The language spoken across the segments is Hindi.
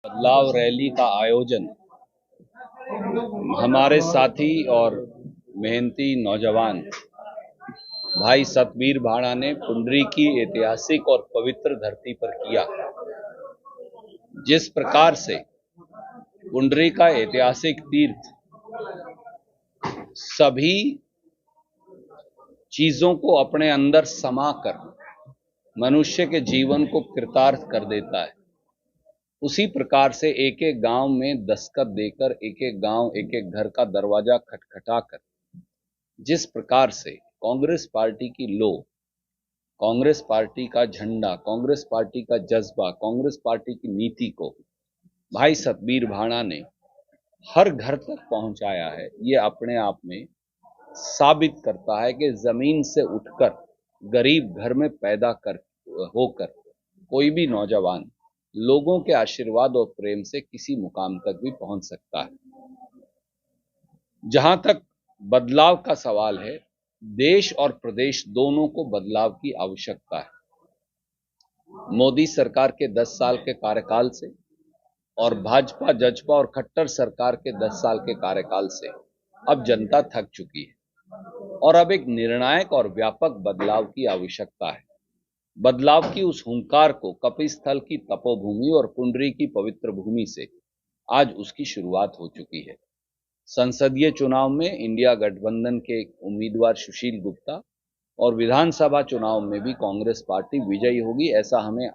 बदलाव रैली का आयोजन हमारे साथी और मेहनती नौजवान भाई सतबीर भाड़ा ने पुंडरी की ऐतिहासिक और पवित्र धरती पर किया। जिस प्रकार से पुंडरी का ऐतिहासिक तीर्थ सभी चीजों को अपने अंदर समाकर मनुष्य के जीवन को कृतार्थ कर देता है, उसी प्रकार से एक एक गांव में दस्तखत देकर एक एक गांव एक एक घर का दरवाजा खटखटाकर जिस प्रकार से कांग्रेस पार्टी की लो, कांग्रेस पार्टी का झंडा, कांग्रेस पार्टी का जज्बा, कांग्रेस पार्टी की नीति को भाई सतबीर भाड़ा ने हर घर तक पहुंचाया है, ये अपने आप में साबित करता है कि जमीन से उठकर गरीब घर में पैदा होकर कोई भी नौजवान लोगों के आशीर्वाद और प्रेम से किसी मुकाम तक भी पहुंच सकता है। जहां तक बदलाव का सवाल है, देश और प्रदेश दोनों को बदलाव की आवश्यकता है। मोदी सरकार के 10 साल के कार्यकाल से और भाजपा, जजपा और खट्टर सरकार के 10 साल के कार्यकाल से अब जनता थक चुकी है और अब एक निर्णायक और व्यापक बदलाव की आवश्यकता है। बदलाव की उस हुंकार को कपिस्थल की तपोभूमि और पुंडरी की पवित्र भूमि से आज उसकी शुरुआत हो चुकी है। संसदीय चुनाव में इंडिया गठबंधन के उम्मीदवार सुशील गुप्ता और विधानसभा चुनाव में भी कांग्रेस पार्टी विजयी होगी, ऐसा हमें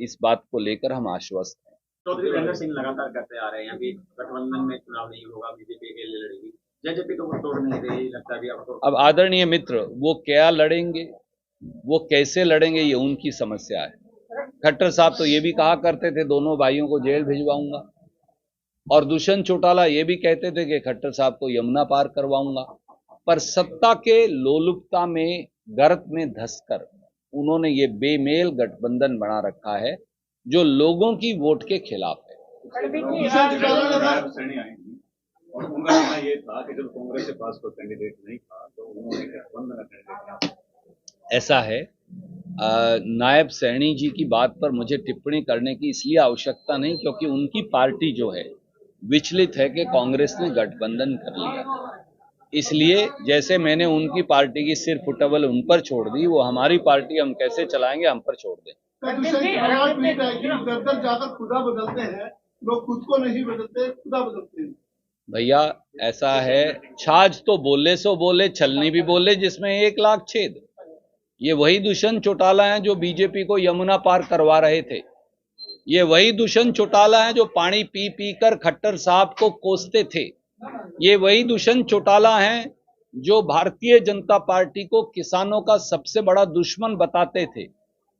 इस बात को लेकर हम आश्वस्त हैं। चौधरी वीरेंद्र सिंह लगातार कहते आ रहे हैं कि गठबंधन में चुनाव नहीं होगा, बीजेपी अकेले लड़ेगी, जेजेपी तो वो तोड़ नहीं रही, लगता है अब आदरणीय मित्र, वो क्या लड़ेंगे, वो कैसे लड़ेंगे, ये उनकी समस्या है। खट्टर साहब तो ये भी कहा करते थे दोनों भाइयों को जेल भिजवाऊंगा, और दुष्यंत चौटाला ये भी कहते थे कि खट्टर साहब को यमुना पार करवाऊंगा, पर सत्ता के लोलुपता में गर्त में धंसकर उन्होंने ये बेमेल गठबंधन बना रखा है जो लोगों की वोट के खिलाफ है। और उनका कहना ये था कि जब कांग्रेस के पास कोई कैंडिडेट नहीं था तो उन्होंने गठबंधन का कैंडिडेट। ऐसा है, नायब सैनी जी की बात पर मुझे टिप्पणी करने की इसलिए आवश्यकता नहीं क्योंकि उनकी पार्टी जो है विचलित है कि कांग्रेस ने गठबंधन कर लिया, इसलिए जैसे मैंने उनकी पार्टी की सिर फुटबल उन पर छोड़ दी, वो हमारी पार्टी हम कैसे चलाएंगे हम पर छोड़ दें। जाकर खुदा बदलते हैं लोग, खुद को नहीं बदलते, खुदा बदलते हैं। भैया ऐसा है, छाछ तो बोले सो बोले, छलनी भी बोले जिसमें 1 लाख छेद। ये वही दुष्यंत चौटाला हैं जो बीजेपी को यमुना पार करवा रहे थे। ये वही दुष्यंत चौटाला हैं जो पानी पी पी कर खट्टर साहब को कोसते थे। ये वही दुष्यंत चौटाला हैं जो भारतीय जनता पार्टी को किसानों का सबसे बड़ा दुश्मन बताते थे।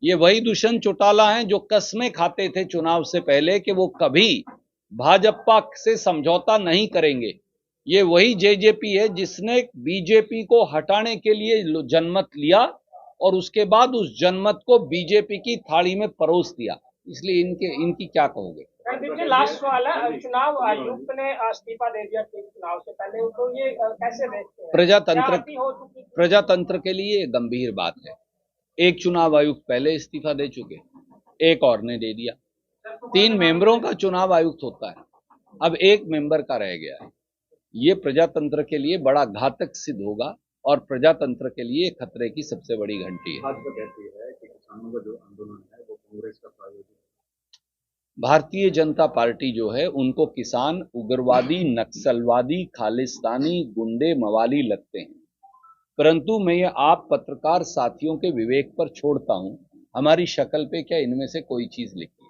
ये वही दुष्यंत चौटाला हैं जो कस्में खाते थे चुनाव से पहले कि वो कभी भाजपा से समझौता नहीं करेंगे। ये वही जेजेपी है जिसने बीजेपी को हटाने के लिए जनमत लिया और उसके बाद उस जनमत को बीजेपी की थाली में परोस दिया। इसलिए इनकी क्या कहोगे? लास्ट सवाल है, चुनाव आयुक्त ने इस्तीफा दे दिया चुनाव से पहले, तो ये कैसे देखते हैं? प्रजातंत्र के लिए गंभीर बात है। एक चुनाव आयुक्त पहले इस्तीफा दे चुके, एक और ने दे दिया। 3 मेंबरों का चुनाव आयुक्त होता है, अब 1 मेंबर का रह गया है। ये प्रजातंत्र के लिए बड़ा घातक सिद्ध होगा और प्रजातंत्र के लिए खतरे की सबसे बड़ी घंटी है। भाजपा कहती है कि किसानों का जो आंदोलन है वो कांग्रेस का प्रायोजित है। भारतीय जनता पार्टी जो है उनको किसान उग्रवादी, नक्सलवादी, खालिस्तानी, गुंडे, मवाली लगते हैं, परंतु मैं ये आप पत्रकार साथियों के विवेक पर छोड़ता हूं, हमारी शक्ल पे क्या इनमें से कोई चीज लिखी